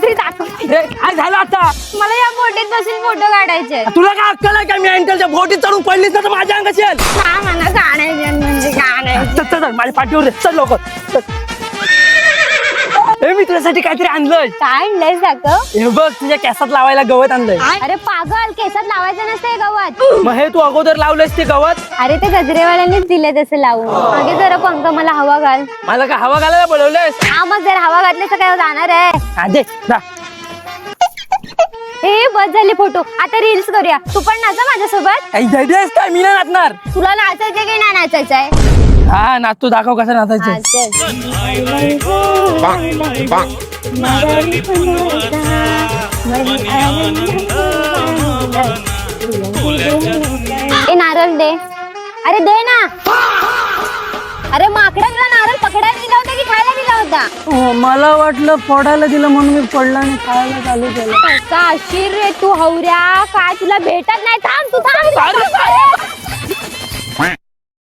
काहीतरी दाखव. काय झालं आता? मला या बोटीत बसून फोटो काढायचे. तुला काय अक्कल आहे का? मी अँकलच्या बोटीत चढून पडलीस तर माझ्या अंगाची येईल. हा मला काढायचे म्हणजे काढायचे. चल चल चल, माझ्या पाठीवर रे. चल लवकर चल. मी तुझ्यासाठी काहीतरी आणलंय. काय आणलंयस दाखव. हे बघ, तुझ्या केसात लावायला गवत आणलंय. अरे पागल, केसात लावायचं नसतंय गवत. मग हे तू अगोदर लावलंयस ते गवत? अरे ते गजरेवाल्यांनीच दिले तसं लावून. मागे जरा पंख मला हवा घाल. मला का हवा घालायला बोलवलंयस? हा मग जर हवा घातली तर काय जाणार आहे. हा दे जा. हे बस झाली फोटो. आता रील्स करूया. तू पण नाचा माझ्यासोबत. काही धैर्यस काय? मी नाही नाचणार. तुला नाचायचं की नाही नाचायचंय? हा नाचतो, दाखव कसं नाचायचं. ए नारळ दे. अरे दे ना. अरे माकडा तुला नारळ पकडायला दिला होता की खायला दिला होता? मला वाटलं फोडायला दिलं म्हणून मी पडला आणि खायला चालू केलं. का रे तू हवऱ्या, काय तुला भेटत नाही. थांब तू थांब.